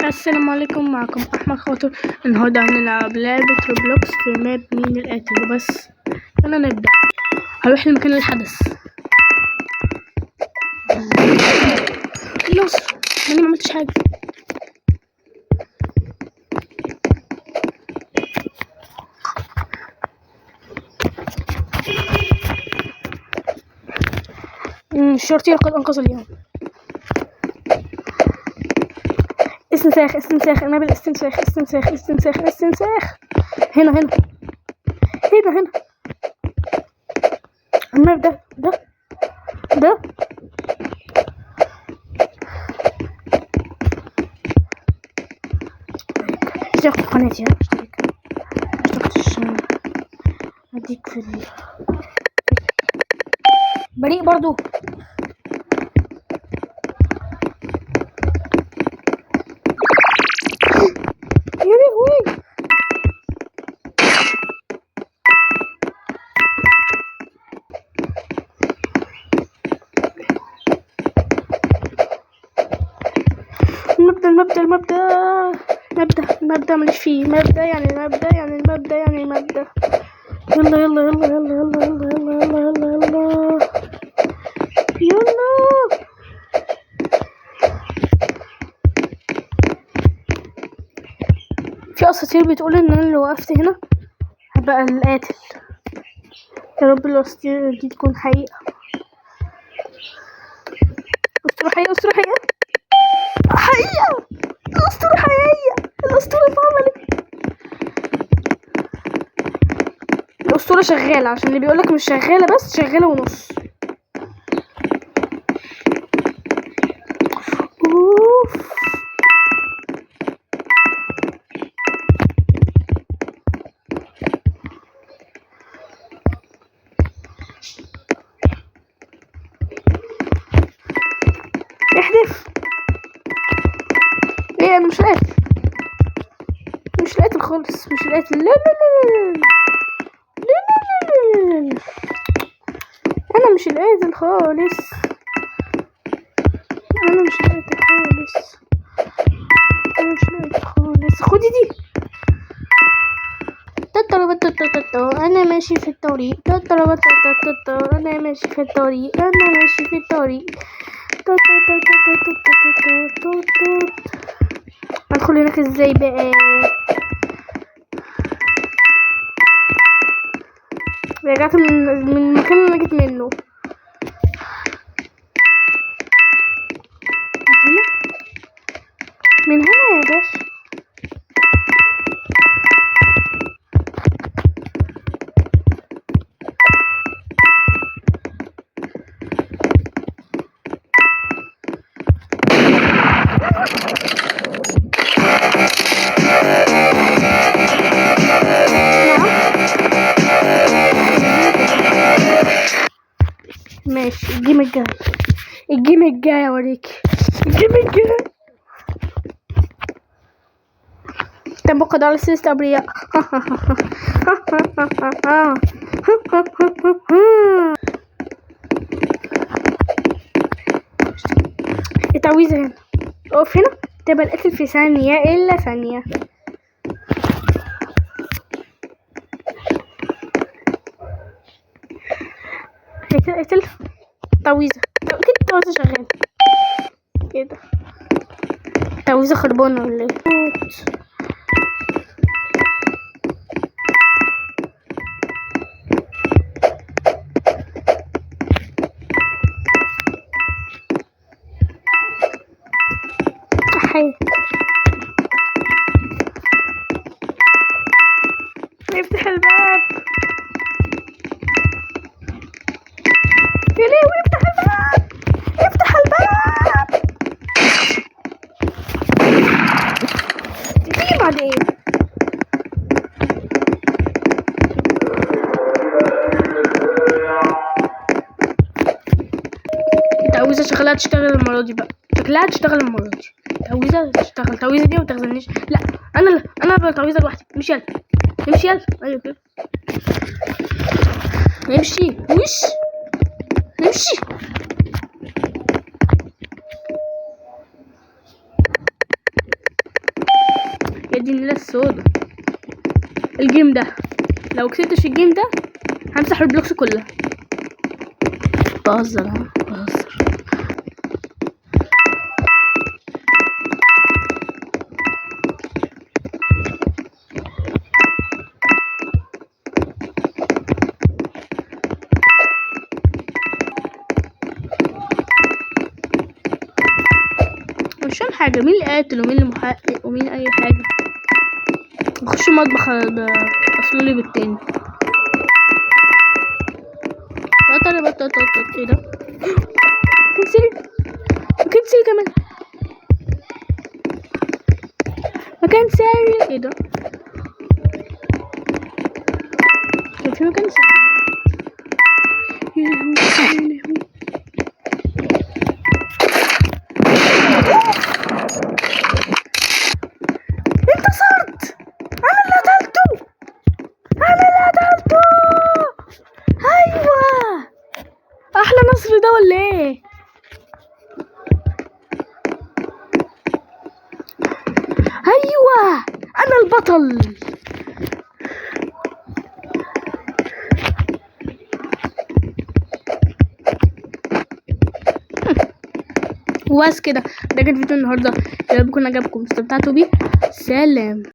السلام عليكم، معكم احمد خاطر. النهارده هنلعب لعبه روبلوكس في ماب مين القاتل. وبس يلا نبدا. هروح لمكان الحدث. خلاص انا ما عملتش حاجه. الشرطي لقد انقذ اليوم. استنساخ انا بالاستنساخ. استنساخ. هنا الماب ده اشترك في قناتي. اشتركتش اديك في بريء برضو. يا لهوي المبدأ ماليش فيه. مبدأ يعني المبدأ. يلا في اساطير بتقول ان انا لو وقفت هنا هبقى القاتل. يا رب الاساطير دي تكون حقيقة. اسطورة حقيقة. الاسطورة اتعملت. الاسطورة شغالة، عشان اللي بيقولك مش شغالة بس شغالة ونص. اوف احذف. ايه انا مش قاتل خالص. لا انا مش القاتل خالص. خدي دي. انا ماشي في الطريق. ادخل هناك ازاي بقى؟ رجعت من المكان اللي جيت منه. من هنا يا باشا. ماشي الجيم الجاي اوريك. تبقى على سيستم ابرياء. التعويذة هنا. اقف هنا تبقى القتل في ثانية الا ثانية. اقتل تعويذة. كده التعويذة شغالة كده. تعويذة خربانة ولا ايه؟ افتح الباب. يا لهوي افتح الباب. تيجي بعدين. التعويذة شغالة تشتغل المرة دي بقى. شكلها تشتغل المرة دي. التعويذة دي متغزلنيش. لا انا بالتعويذة لوحدي. امشي يلا. ايوه كده. امشي. يا دي النيلة السودا. الجيم ده لو كسبتش الجيم ده همسح البلوكس كلها. بهزر بهزر. مش فاهم حاجة، مين اللي قاتل ومين اللي محقق ومين اي حاجة. نخش مطبخ اصلولي بالتاني. ايه ده؟ كنسل كمان مكان سري. ايه ده؟ كان في مكان سري. انتصرت. انا اللي قتلته. ايوه احلى نصر ده ولا ايه؟ ايوه انا البطل. وبس كده، ده كان فيديو النهارده. يا رب يكون عجبكم استمتعتوا بيه. سلام.